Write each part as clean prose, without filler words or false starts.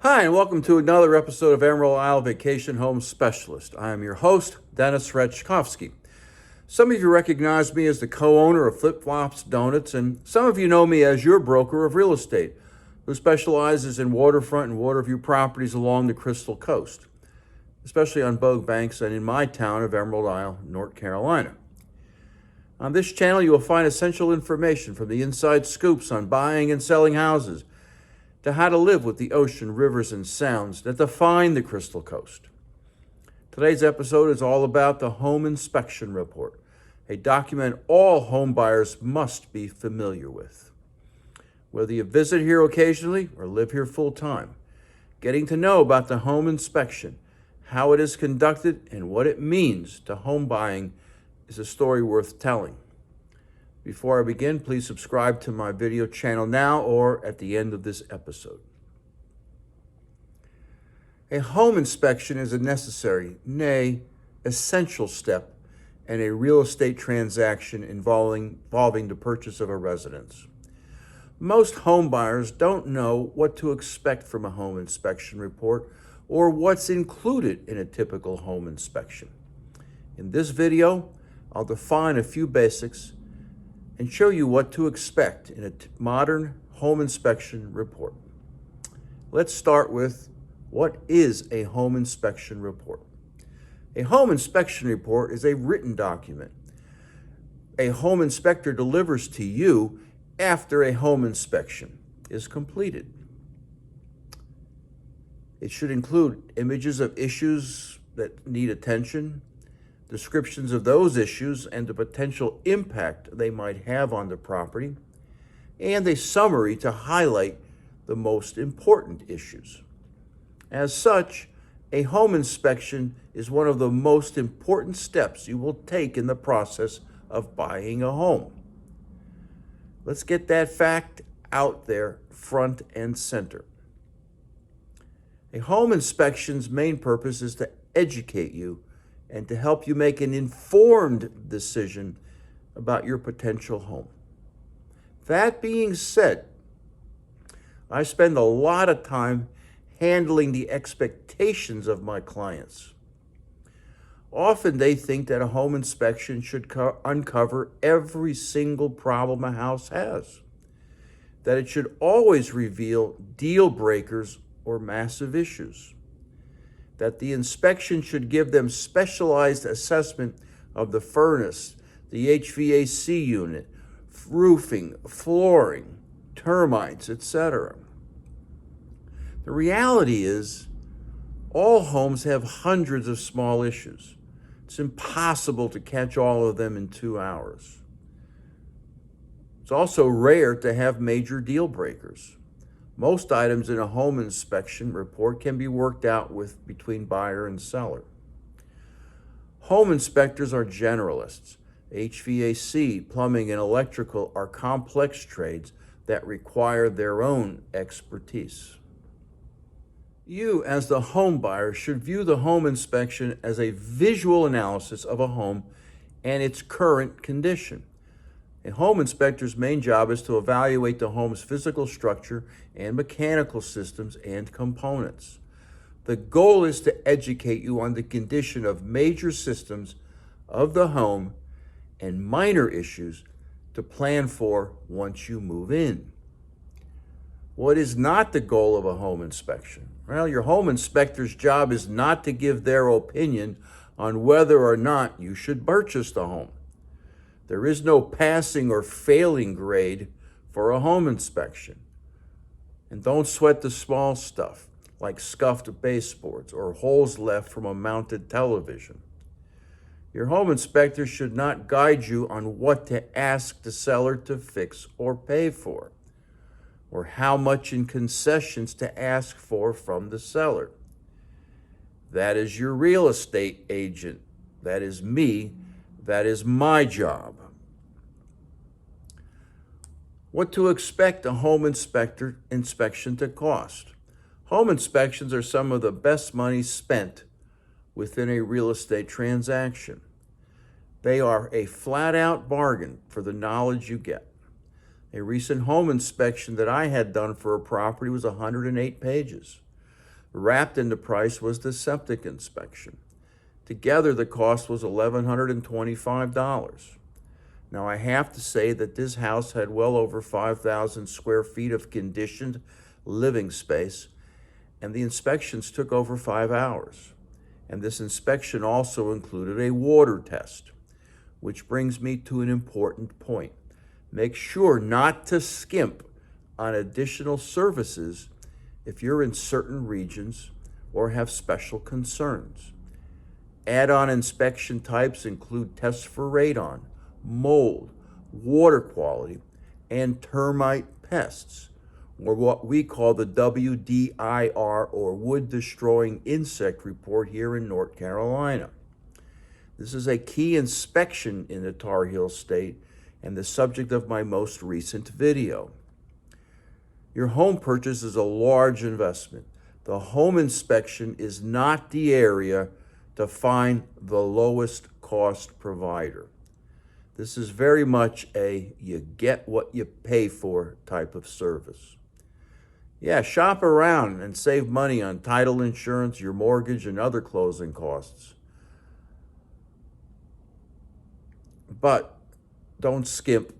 Hi, and welcome to another episode of Emerald Isle Vacation Home Specialist. I am your host, Dennis Rechkovsky. Some of you recognize me as the co-owner of Flip Flops Donuts, and some of you know me as your broker of real estate, who specializes in waterfront and waterview properties along the Crystal Coast, especially on Bogue Banks and in my town of Emerald Isle, North Carolina. On this channel, you will find essential information from the inside scoops on buying and selling houses, to how to live with the ocean, rivers, and sounds that define the Crystal Coast. Today's episode is all about the Home Inspection Report, a document all home buyers must be familiar with. Whether you visit here occasionally or live here full-time, getting to know about the home inspection, how it is conducted, and what it means to home buying is a story worth telling. Before I begin, please subscribe to my video channel now or at the end of this episode. A home inspection is a necessary, nay, essential step in a real estate transaction involving the purchase of a residence. Most home buyers don't know what to expect from a home inspection report or what's included in a typical home inspection. In this video, I'll define a few basics and show you what to expect in a modern home inspection report. Let's start with, what is a home inspection report? A home inspection report is a written document a home inspector delivers to you after a home inspection is completed. It should include images of issues that need attention, descriptions of those issues and the potential impact they might have on the property, and a summary to highlight the most important issues. As such, a home inspection is one of the most important steps you will take in the process of buying a home. Let's get that fact out there front and center. A home inspection's main purpose is to educate you and to help you make an informed decision about your potential home. That being said, I spend a lot of time handling the expectations of my clients. Often they think that a home inspection should uncover every single problem a house has, that it should always reveal deal breakers or massive issues, that the inspection should give them specialized assessment of the furnace, the HVAC unit, roofing, flooring, termites, etc. The reality is, all homes have hundreds of small issues. It's impossible to catch all of them in 2 hours. It's also rare to have major deal breakers. Most items in a home inspection report can be worked out between buyer and seller. Home inspectors are generalists. HVAC, plumbing, and electrical are complex trades that require their own expertise. You, as the home buyer, should view the home inspection as a visual analysis of a home and its current condition. A home inspector's main job is to evaluate the home's physical structure and mechanical systems and components. The goal is to educate you on the condition of major systems of the home and minor issues to plan for once you move in. What is not the goal of a home inspection? Well, your home inspector's job is not to give their opinion on whether or not you should purchase the home. There is no passing or failing grade for a home inspection. And don't sweat the small stuff, like scuffed baseboards or holes left from a mounted television. Your home inspector should not guide you on what to ask the seller to fix or pay for, or how much in concessions to ask for from the seller. That is your real estate agent. That is me. That is my job. What to expect a home inspection to cost. Home inspections are some of the best money spent within a real estate transaction. They are a flat-out bargain for the knowledge you get. A recent home inspection that I had done for a property was 108 pages. Wrapped in the price was the septic inspection. Together, the cost was $1,125. Now, I have to say that this house had well over 5,000 square feet of conditioned living space, and the inspections took over 5 hours. And this inspection also included a water test, which brings me to an important point. Make sure not to skimp on additional services if you're in certain regions or have special concerns. Add-on inspection types include tests for radon, mold, water quality, and termite pests, or what we call the WDIR, or Wood Destroying Insect Report here in North Carolina. This is a key inspection in the Tar Heel State and the subject of my most recent video. Your home purchase is a large investment. The home inspection is not the area to find the lowest cost provider. This is very much a you get what you pay for type of service. Yeah, shop around and save money on title insurance, your mortgage, and other closing costs. But don't skimp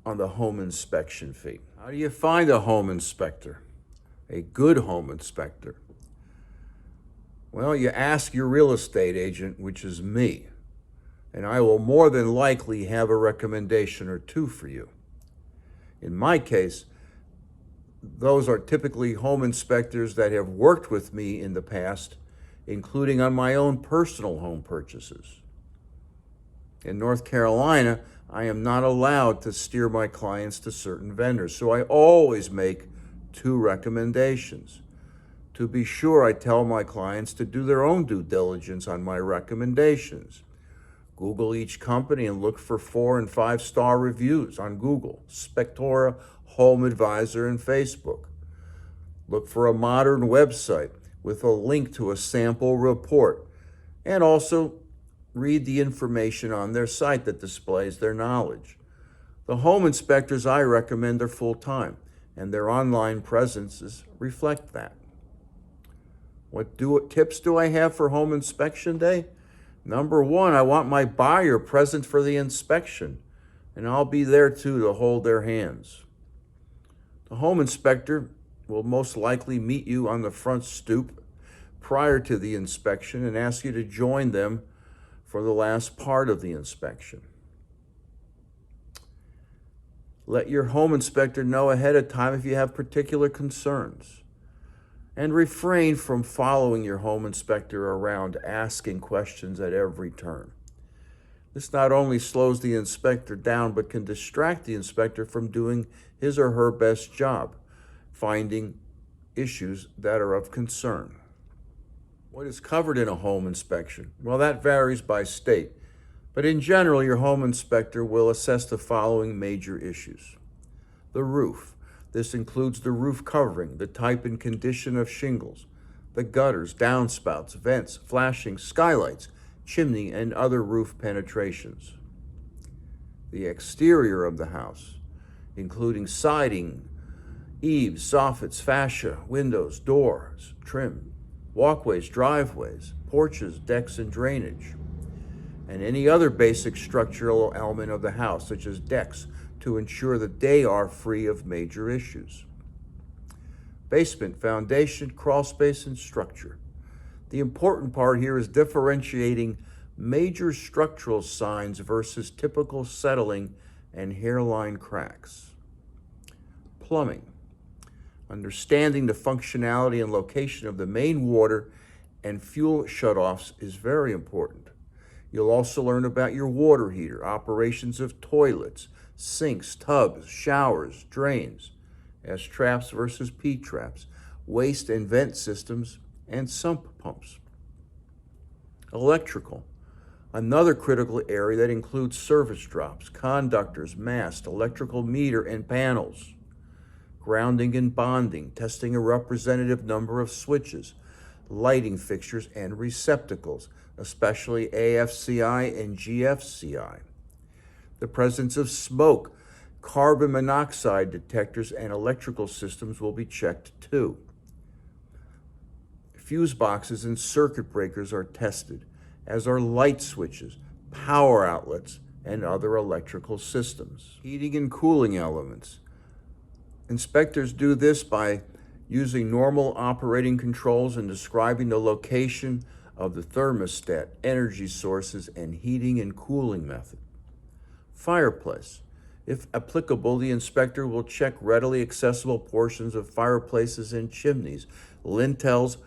on the home inspection fee. How do you find a home inspector? A good home inspector? Well, you ask your real estate agent, which is me, and I will more than likely have a recommendation or two for you. In my case, those are typically home inspectors that have worked with me in the past, including on my own personal home purchases. In North Carolina, I am not allowed to steer my clients to certain vendors, so I always make 2 recommendations. To be sure, I tell my clients to do their own due diligence on my recommendations. Google each company and look for 4- and 5-star reviews on Google, Spectora, Home Advisor, and Facebook. Look for a modern website with a link to a sample report, and also read the information on their site that displays their knowledge. The home inspectors I recommend are full-time, and their online presences reflect that. What tips do I have for home inspection day? Number 1, I want my buyer present for the inspection, and I'll be there too to hold their hands. The home inspector will most likely meet you on the front stoop prior to the inspection and ask you to join them for the last part of the inspection. Let your home inspector know ahead of time if you have particular concerns. And refrain from following your home inspector around asking questions at every turn. This not only slows the inspector down, but can distract the inspector from doing his or her best job, finding issues that are of concern. What is covered in a home inspection? Well, that varies by state, but in general, your home inspector will assess the following major issues. The roof. This includes the roof covering, the type and condition of shingles, the gutters, downspouts, vents, flashing, skylights, chimney, and other roof penetrations. The exterior of the house, including siding, eaves, soffits, fascia, windows, doors, trim, walkways, driveways, porches, decks, and drainage, and any other basic structural element of the house, such as decks, to ensure that they are free of major issues. Basement, foundation, crawl space, and structure. The important part here is differentiating major structural signs versus typical settling and hairline cracks. Plumbing. Understanding the functionality and location of the main water and fuel shutoffs is very important. You'll also learn about your water heater, operations of toilets, sinks, tubs, showers, drains, S-traps versus P-traps, waste and vent systems, and sump pumps. Electrical. Another critical area that includes service drops, conductors, mast, electrical meter, and panels. Grounding and bonding, testing a representative number of switches, lighting fixtures, and receptacles, especially AFCI and GFCI. The presence of smoke, carbon monoxide detectors, and electrical systems will be checked too. Fuse boxes and circuit breakers are tested, as are light switches, power outlets, and other electrical systems. Heating and cooling elements. Inspectors do this by using normal operating controls and describing the location of the thermostat, energy sources, and heating and cooling method. Fireplace. If applicable, the inspector will check readily accessible portions of fireplaces and chimneys, lintels,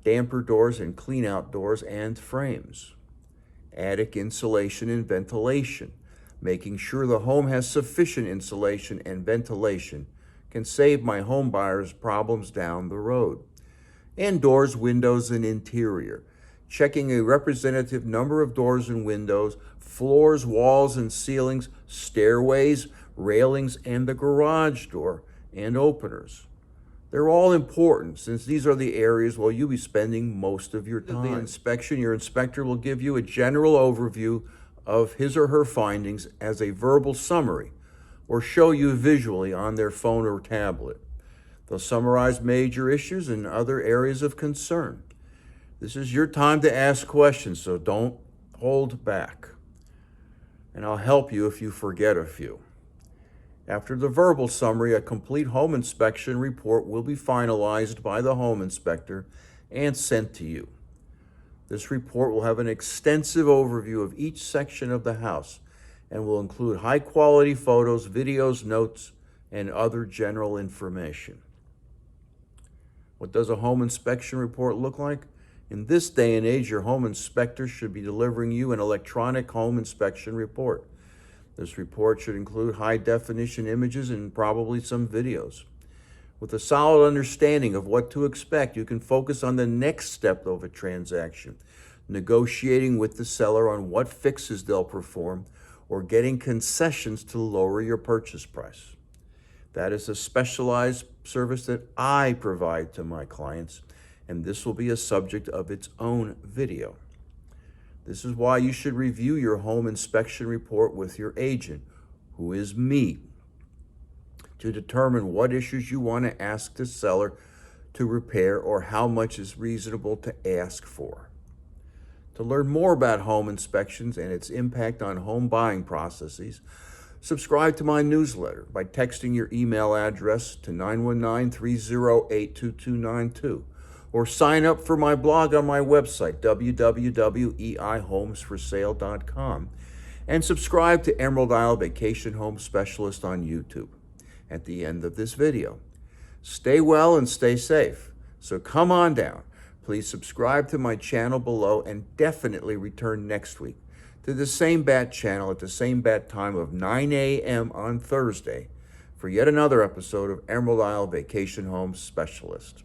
damper doors, and clean-out doors and frames. Attic insulation and ventilation. Making sure the home has sufficient insulation and ventilation can save my home buyers problems down the road. And doors, windows, and interior. Checking a representative number of doors and windows, floors, walls, and ceilings, stairways, railings, and the garage door and openers. They're all important since these are the areas where you'll be spending most of your time. The inspection, your inspector will give you a general overview of his or her findings as a verbal summary or show you visually on their phone or tablet. They'll summarize major issues and other areas of concern. This is your time to ask questions, so don't hold back. And I'll help you if you forget a few. After the verbal summary, a complete home inspection report will be finalized by the home inspector and sent to you. This report will have an extensive overview of each section of the house and will include high-quality photos, videos, notes, and other general information. What does a home inspection report look like? In this day and age, your home inspector should be delivering you an electronic home inspection report. This report should include high-definition images and probably some videos. With a solid understanding of what to expect, you can focus on the next step of a transaction, negotiating with the seller on what fixes they'll perform or getting concessions to lower your purchase price. That is a specialized service that I provide to my clients, and this will be a subject of its own video. This is why you should review your home inspection report with your agent, who is me, to determine what issues you want to ask the seller to repair or how much is reasonable to ask for. To learn more about home inspections and its impact on home buying processes, subscribe to my newsletter by texting your email address to 919-308-2292 or sign up for my blog on my website, www.eihomesforsale.com, and subscribe to Emerald Isle Vacation Home Specialist on YouTube at the end of this video. Stay well and stay safe. So come on down. Please subscribe to my channel below and definitely return next week to the same bat channel at the same bat time of 9 a.m. on Thursday for yet another episode of Emerald Isle Vacation Home Specialist.